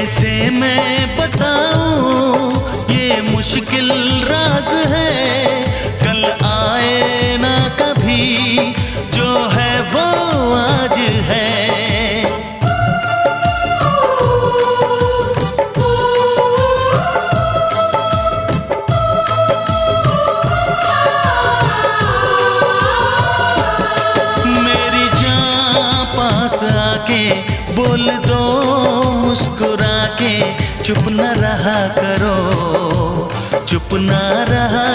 कैसे मैं बताऊं, ये मुश्किल राज है। कल आए ना कभी, जो है वो आज है। मेरी जान पास आके बोल दो मुस्कुरा के, चुप न रहा करो, चुप न रहा